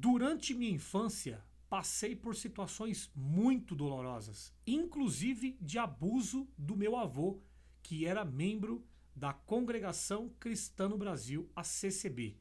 Durante minha infância, passei por situações muito dolorosas, inclusive de abuso do meu avô, que era membro da Congregação Cristã no Brasil, a CCB.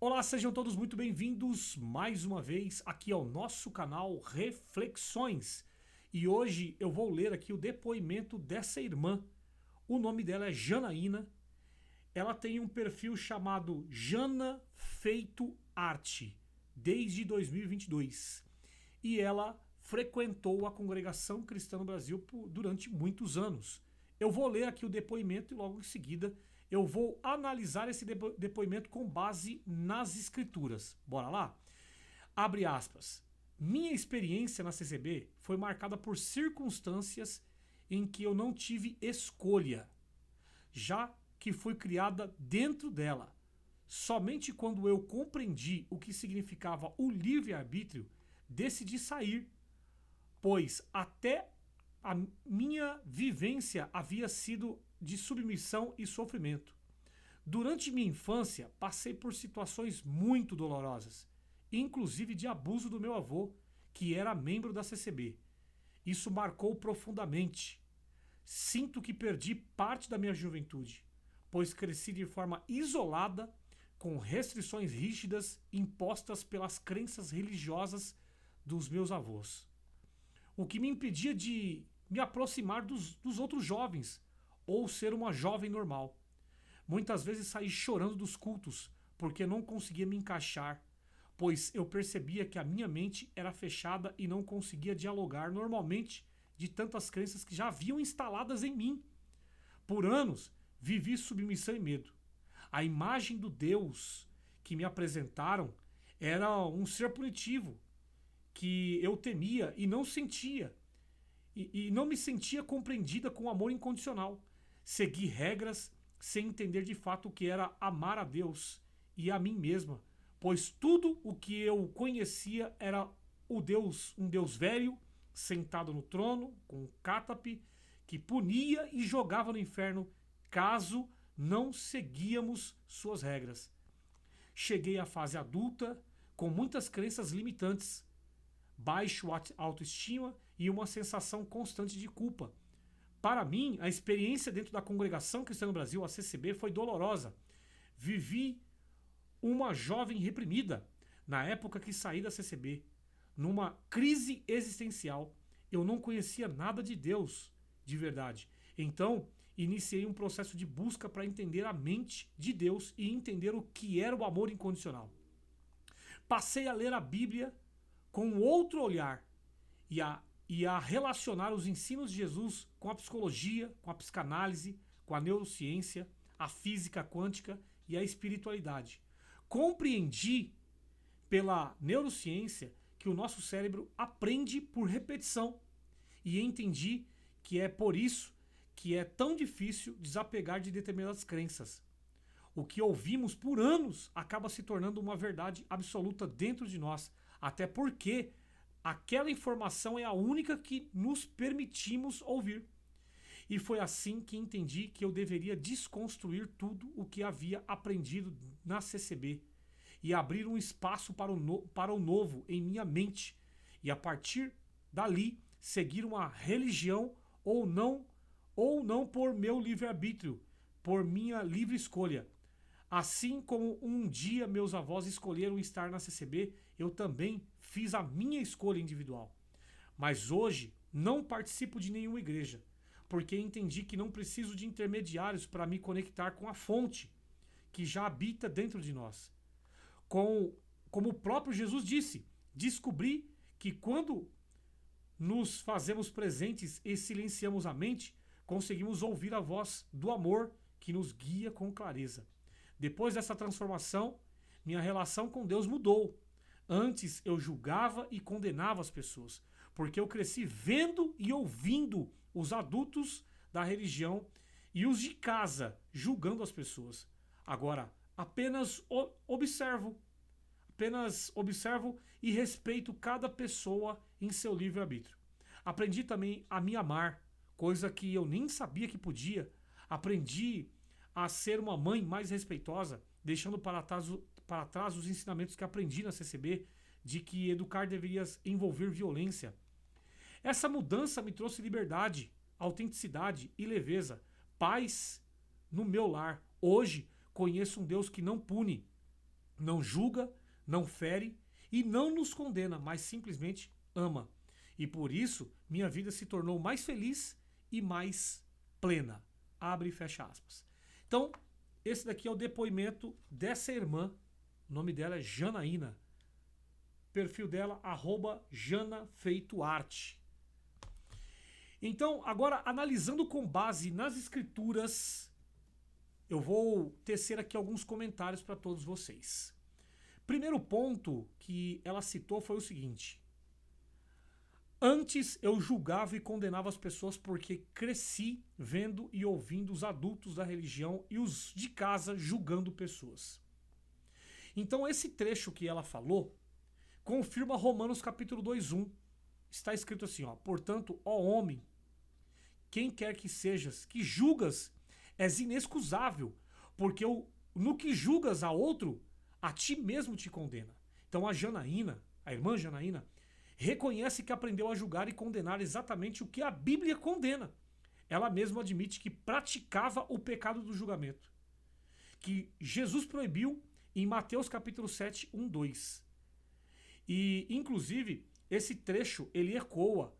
Olá, sejam todos muito bem-vindos mais uma vez aqui ao nosso canal Reflexões. E hoje eu vou ler aqui o depoimento dessa irmã. O nome dela é Janaína. Ela tem um perfil chamado Jana Feito Arte, desde 2022. E ela frequentou a Congregação Cristã no Brasil durante muitos anos. Eu vou ler aqui o depoimento e logo em seguida eu vou analisar esse depoimento com base nas escrituras. Bora lá? Abre aspas. Minha experiência na CCB foi marcada por circunstâncias em que eu não tive escolha, já que fui criada dentro dela. Somente quando eu compreendi o que significava o livre-arbítrio, decidi sair, pois até a minha vivência havia sido de submissão e sofrimento. Durante minha infância, passei por situações muito dolorosas, inclusive de abuso do meu avô, que era membro da CCB. Isso marcou profundamente. Sinto que perdi parte da minha juventude, pois cresci de forma isolada, com restrições rígidas impostas pelas crenças religiosas dos meus avós. O que me impedia de me aproximar dos outros jovens, ou ser uma jovem normal. Muitas vezes saí chorando dos cultos, porque não conseguia me encaixar, pois eu percebia que a minha mente era fechada e não conseguia dialogar normalmente de tantas crenças que já haviam instaladas em mim. Por anos, vivi submissão e medo. A imagem do Deus que me apresentaram era um ser punitivo, que eu temia e não sentia. E não me sentia compreendida com amor incondicional. Segui regras sem entender de fato o que era amar a Deus e a mim mesma, pois tudo o que eu conhecia era um Deus velho, sentado no trono, com um cátape, que punia e jogava no inferno caso não seguíamos suas regras. Cheguei à fase adulta com muitas crenças limitantes, baixa autoestima e uma sensação constante de culpa. Para mim, a experiência dentro da Congregação Cristã no Brasil, a CCB, foi dolorosa. Vivi uma jovem reprimida na época que saí da CCB, numa crise existencial. Eu não conhecia nada de Deus de verdade. Então, iniciei um processo de busca para entender a mente de Deus e entender o que era o amor incondicional. Passei a ler a Bíblia com outro olhar e a relacionar os ensinos de Jesus com a psicologia, com a psicanálise, com a neurociência, a física quântica e a espiritualidade. Compreendi pela neurociência que o nosso cérebro aprende por repetição e entendi que é por isso que é tão difícil desapegar de determinadas crenças. O que ouvimos por anos acaba se tornando uma verdade absoluta dentro de nós, até porque aquela informação é a única que nos permitimos ouvir. E foi assim que entendi que eu deveria desconstruir tudo o que havia aprendido na CCB e abrir um espaço para o novo em minha mente e a partir dali seguir uma religião ou não por meu livre-arbítrio, por minha livre escolha. Assim como um dia meus avós escolheram estar na CCB, eu também fiz a minha escolha individual. Mas hoje não participo de nenhuma igreja, porque entendi que não preciso de intermediários para me conectar com a fonte que já habita dentro de nós. Como o próprio Jesus disse, descobri que quando nos fazemos presentes e silenciamos a mente, conseguimos ouvir a voz do amor que nos guia com clareza. Depois dessa transformação, minha relação com Deus mudou. Antes eu julgava e condenava as pessoas, porque eu cresci vendo e ouvindo os adultos da religião e os de casa julgando as pessoas. Agora, apenas observo e respeito cada pessoa em seu livre-arbítrio. Aprendi também a me amar, coisa que eu nem sabia que podia. Aprendi a ser uma mãe mais respeitosa, deixando para trás os ensinamentos que aprendi na CCB, de que educar deveria envolver violência. Essa mudança me trouxe liberdade, autenticidade e leveza, paz no meu lar. Hoje conheço um Deus que não pune, não julga, não fere e não nos condena, mas simplesmente ama. E por isso minha vida se tornou mais feliz e mais plena. Abre e fecha aspas. Então, esse daqui é o depoimento dessa irmã. O nome dela é Janaína. Perfil dela, @janafeitoarte. Então, agora, analisando com base nas escrituras, eu vou tecer aqui alguns comentários para todos vocês. Primeiro ponto que ela citou foi o seguinte: antes eu julgava e condenava as pessoas porque cresci vendo e ouvindo os adultos da religião e os de casa julgando pessoas. Então esse trecho que ela falou confirma Romanos capítulo 2:1. Está escrito assim, ó: portanto, ó homem, quem quer que sejas, que julgas, és inexcusável, porque no que julgas a outro, a ti mesmo te condena. Então a Janaína, a irmã Janaína, reconhece que aprendeu a julgar e condenar exatamente o que a Bíblia condena. Ela mesma admite que praticava o pecado do julgamento, que Jesus proibiu em Mateus capítulo 7, 1, 2. E, inclusive, esse trecho ele ecoa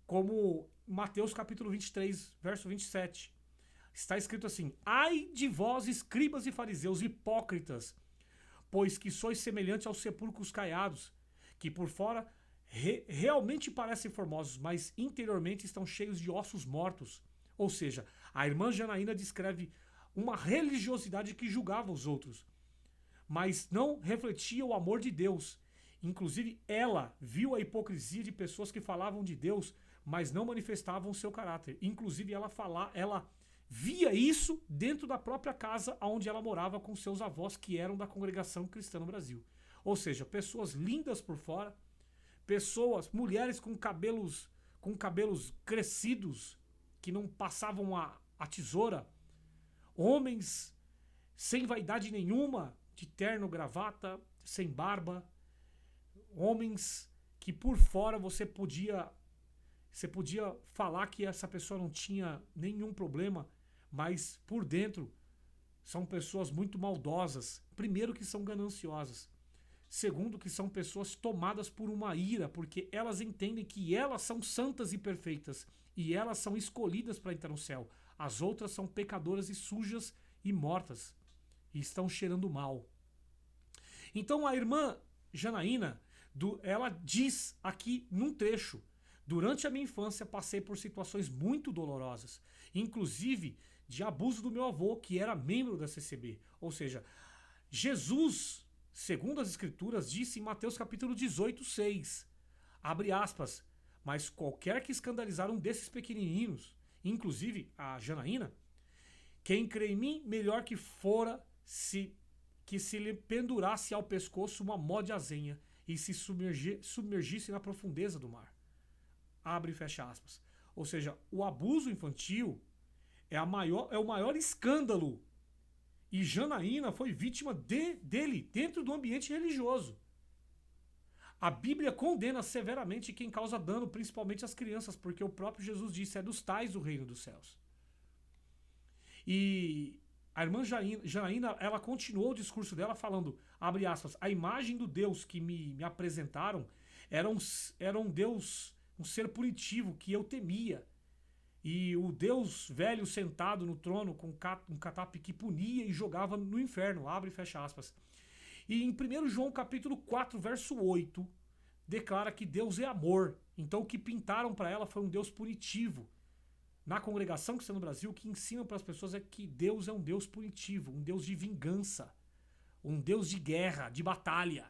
como Mateus capítulo 23, verso 27. Está escrito assim: ai de vós, escribas e fariseus, hipócritas, pois que sois semelhantes aos sepulcros caiados, que por fora realmente parecem formosos, mas interiormente estão cheios de ossos mortos. Ou seja, a irmã Janaína descreve uma religiosidade que julgava os outros, mas não refletia o amor de Deus. Inclusive, ela viu a hipocrisia de pessoas que falavam de Deus, mas não manifestavam o seu caráter. Inclusive, ela via isso dentro da própria casa onde ela morava com seus avós, que eram da Congregação Cristã no Brasil. Ou seja, pessoas lindas por fora, mulheres com cabelos crescidos, que não passavam a tesoura, homens sem vaidade nenhuma, de terno, gravata, sem barba, homens que por fora você podia falar que essa pessoa não tinha nenhum problema, mas por dentro são pessoas muito maldosas. Primeiro, que são gananciosas. Segundo, que são pessoas tomadas por uma ira, porque elas entendem que elas são santas e perfeitas e elas são escolhidas para entrar no céu. As outras são pecadoras e sujas e mortas e estão cheirando mal. Então a irmã Janaína, ela diz aqui num trecho: durante a minha infância passei por situações muito dolorosas, inclusive de abuso do meu avô, que era membro da CCB. Ou seja, Jesus, segundo as escrituras, disse em Mateus capítulo 18, 6, abre aspas, mas qualquer que escandalizar um desses pequenininhos, inclusive a Janaína, quem crê em mim, melhor que fora que se lhe pendurasse ao pescoço uma mó de azenha e se submergisse na profundeza do mar. Abre e fecha aspas. Ou seja, o abuso infantil é o maior escândalo. E Janaína foi vítima dele dentro do ambiente religioso. A Bíblia condena severamente quem causa dano, principalmente às crianças, porque o próprio Jesus disse: é dos tais o reino dos céus. E a irmã Janaína, ela continuou o discurso dela falando, abre aspas, a imagem do Deus que me apresentaram era um Deus, um ser punitivo que eu temia. E o Deus velho sentado no trono com um catape que punia e jogava no inferno, abre e fecha aspas. E em 1 João capítulo 4, verso 8, declara que Deus é amor. Então o que pintaram para ela foi um Deus punitivo. Na Congregação Cristã no Brasil, o que ensinam para as pessoas é que Deus é um Deus punitivo, um Deus de vingança, um Deus de guerra, de batalha.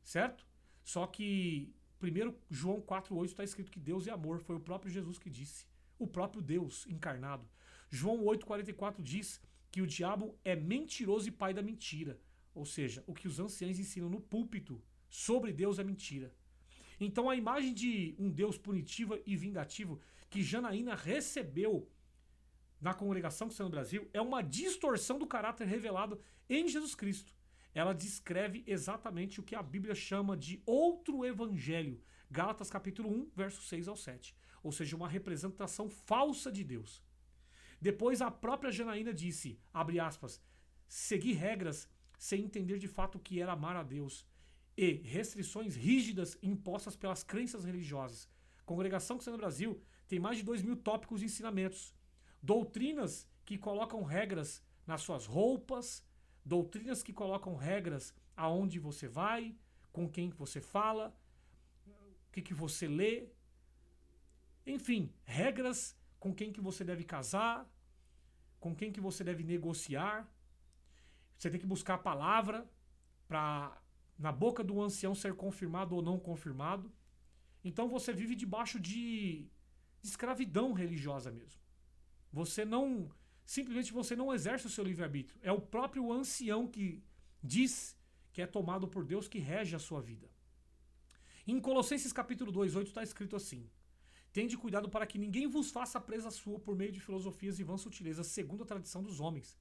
Certo? Só que 1 João 4,8 está escrito que Deus é amor, foi o próprio Jesus que disse, o próprio Deus encarnado. João 8,44 diz que o diabo é mentiroso e pai da mentira, ou seja, o que os anciãos ensinam no púlpito sobre Deus é mentira. Então a imagem de um Deus punitivo e vingativo que Janaína recebeu na Congregação Cristã no Brasil é uma distorção do caráter revelado em Jesus Cristo. ela descreve exatamente o que a Bíblia chama de outro evangelho. Gálatas capítulo 1, versos 6 ao 7. Ou seja, uma representação falsa de Deus. Depois a própria Janaína disse, abre aspas, seguir regras sem entender de fato o que era amar a Deus e restrições rígidas impostas pelas crenças religiosas. Congregação Cristã no Brasil tem mais de 2.000 tópicos e ensinamentos. Doutrinas que colocam regras nas suas roupas, doutrinas que colocam regras aonde você vai, com quem você fala, o que você lê. Enfim, regras com quem que você deve casar, com quem que você deve negociar. Você tem que buscar a palavra para na boca do ancião ser confirmado ou não confirmado. Então você vive debaixo de escravidão religiosa mesmo. Você não, simplesmente você não exerce o seu livre-arbítrio. É o próprio ancião que diz que é tomado por Deus que rege a sua vida. Em Colossenses capítulo 2:8 está escrito assim: tende cuidado para que ninguém vos faça presa sua por meio de filosofias e vãs sutilezas, segundo a tradição dos homens.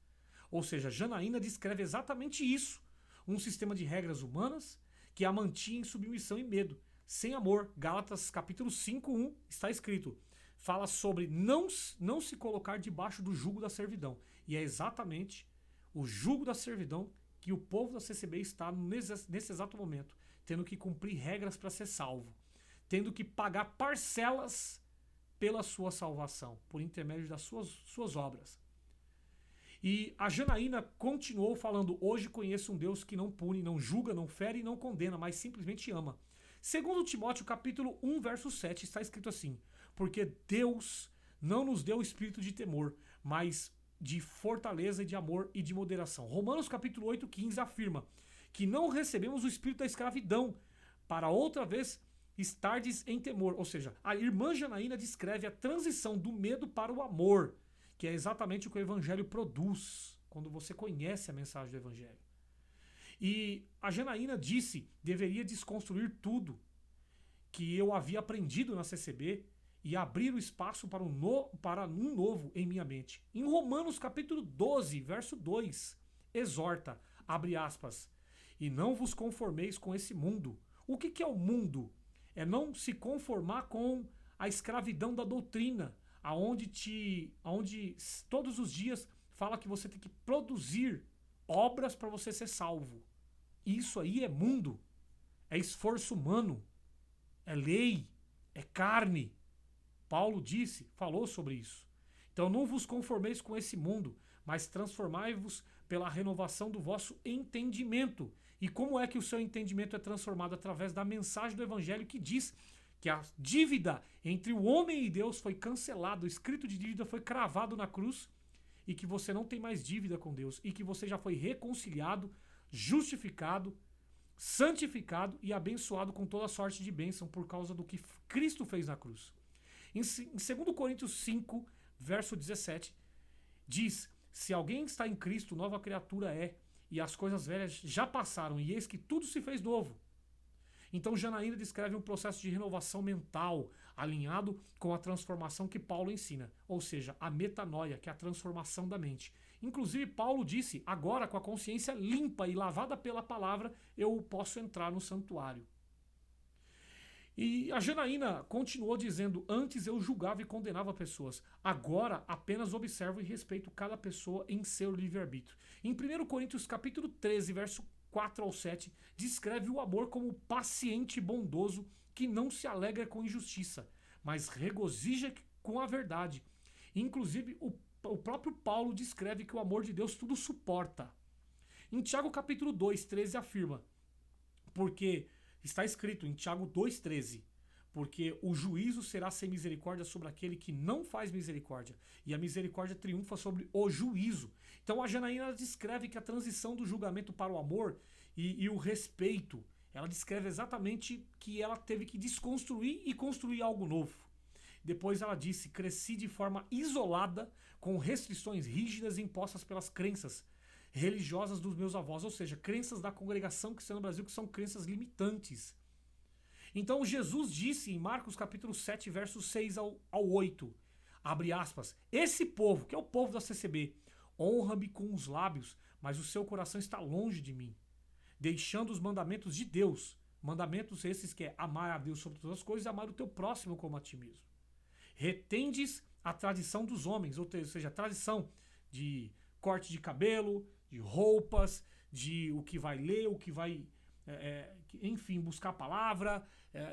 Ou seja, Janaína descreve exatamente isso. Um sistema de regras humanas que a mantinha em submissão e medo, sem amor. Gálatas capítulo 5:1 está escrito. Fala sobre não se colocar debaixo do jugo da servidão. E é exatamente o jugo da servidão que o povo da CCB está nesse exato momento, tendo que cumprir regras para ser salvo, tendo que pagar parcelas pela sua salvação, por intermédio das suas obras. E a Janaína continuou falando, hoje conheço um Deus que não pune, não julga, não fere e não condena, mas simplesmente ama. Segundo Timóteo capítulo 1, verso 7, está escrito assim: porque Deus não nos deu espírito de temor, mas de fortaleza e de amor e de moderação. Romanos capítulo 8, 15 afirma que não recebemos o espírito da escravidão, para outra vez estardes em temor. Ou seja, a irmã Janaína descreve a transição do medo para o amor, que é exatamente o que o evangelho produz, quando você conhece a mensagem do evangelho. E a Janaína disse, deveria desconstruir tudo que eu havia aprendido na CCB e abrir o espaço para um novo em minha mente. Em Romanos capítulo 12, verso 2, exorta, abre aspas, e não vos conformeis com esse mundo. O que é o mundo? É não se conformar com a escravidão da doutrina, aonde todos os dias fala que você tem que produzir obras para você ser salvo. Isso aí é mundo, é esforço humano, é lei, é carne. Paulo falou sobre isso. Então não vos conformeis com esse mundo, mas transformai-vos pela renovação do vosso entendimento. E como é que o seu entendimento é transformado? Através da mensagem do evangelho que diz que a dívida entre o homem e Deus foi cancelada, o escrito de dívida foi cravado na cruz, e que você não tem mais dívida com Deus, e que você já foi reconciliado, justificado, santificado e abençoado com toda sorte de bênção por causa do que Cristo fez na cruz. Em 2 Coríntios 5, verso 17, diz, se alguém está em Cristo, nova criatura é, e as coisas velhas já passaram, e eis que tudo se fez novo. Então Janaína descreve um processo de renovação mental, alinhado com a transformação que Paulo ensina, ou seja, a metanoia, que é a transformação da mente. Inclusive Paulo disse, agora com a consciência limpa e lavada pela palavra, eu posso entrar no santuário. E a Janaína continuou dizendo, antes eu julgava e condenava pessoas, agora apenas observo e respeito cada pessoa em seu livre-arbítrio. Em 1 Coríntios capítulo 13, verso 4 ao 7, descreve o amor como paciente e bondoso, que não se alegra com injustiça, mas regozija com a verdade. Inclusive, o próprio Paulo descreve que o amor de Deus tudo suporta. Em Tiago capítulo 2, 13 afirma, porque está escrito em Tiago 2,13, porque o juízo será sem misericórdia sobre aquele que não faz misericórdia, e a misericórdia triunfa sobre o juízo. Então a Janaína descreve que a transição do julgamento para o amor e o respeito, ela descreve exatamente que ela teve que desconstruir e construir algo novo. Depois ela disse, cresci de forma isolada, com restrições rígidas impostas pelas crenças religiosas dos meus avós, ou seja, crenças da congregação cristã no Brasil, que são crenças limitantes. Então Jesus disse em Marcos capítulo 7, versos 6 ao 8, abre aspas, esse povo, que é o povo da CCB, honra-me com os lábios, mas o seu coração está longe de mim. deixando os mandamentos de Deus. Mandamentos esses que é amar a Deus sobre todas as coisas e amar o teu próximo como a ti mesmo. Retendes a tradição dos homens, ou seja, a tradição de corte de cabelo, de roupas, de o que vai ler, o que vai, enfim, buscar a palavra,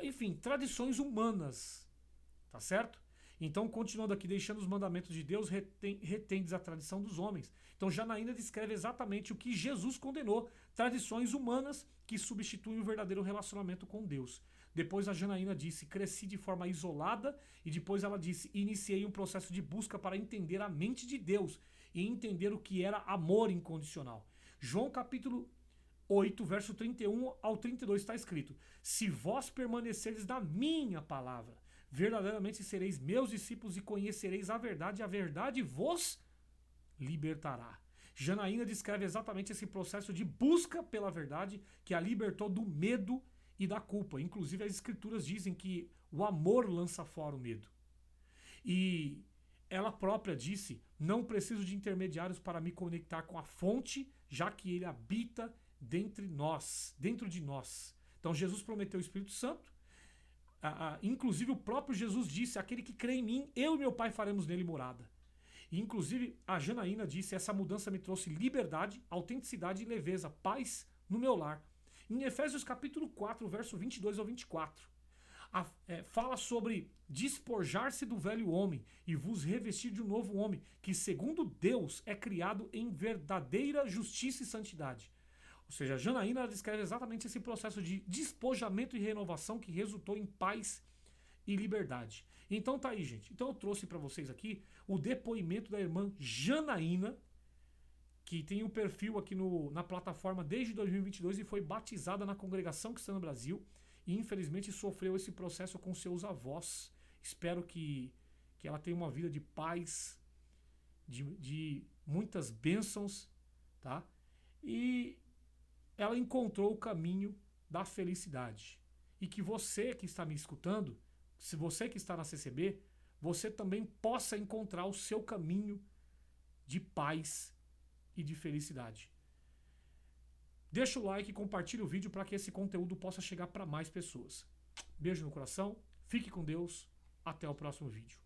enfim, tradições humanas, tá certo? Então, continuando aqui, deixando os mandamentos de Deus, retendes a tradição dos homens. Então, Janaína descreve exatamente o que Jesus condenou, tradições humanas que substituem o verdadeiro relacionamento com Deus. Depois a Janaína disse, cresci de forma isolada, e depois ela disse, iniciei um processo de busca para entender a mente de Deus e entender o que era amor incondicional. João capítulo 8, verso 31 ao 32 está escrito, se vós permanecerdes na minha palavra, verdadeiramente sereis meus discípulos e conhecereis a verdade vos libertará. Janaína descreve exatamente esse processo de busca pela verdade que a libertou do medo e da culpa. Inclusive as escrituras dizem que o amor lança fora o medo. E ela própria disse, não preciso de intermediários para me conectar com a fonte, já que ele habita dentro de nós. Então Jesus prometeu o Espírito Santo, inclusive o próprio Jesus disse, aquele que crê em mim, eu e meu Pai faremos nele morada. E, inclusive a Janaína disse, essa mudança me trouxe liberdade, autenticidade e leveza, paz no meu lar. Em Efésios capítulo 4, verso 22 ao 24, fala sobre despojar-se do velho homem e vos revestir de um novo homem, que segundo Deus é criado em verdadeira justiça e santidade. Ou seja, a Janaína descreve exatamente esse processo de despojamento e renovação que resultou em paz e liberdade. Então tá aí, gente. Então eu trouxe para vocês aqui o depoimento da irmã Janaína, que tem um perfil aqui na plataforma desde 2022 e foi batizada na Congregação Cristã no Brasil e infelizmente sofreu esse processo com seus avós. Espero que ela tenha uma vida de paz, de muitas bênçãos, tá? E ela encontrou o caminho da felicidade. E que você que está me escutando, se você que está na CCB, você também possa encontrar o seu caminho de paz e de felicidade. Deixa o like e compartilha o vídeo para que esse conteúdo possa chegar para mais pessoas. Beijo no coração, fique com Deus, até o próximo vídeo.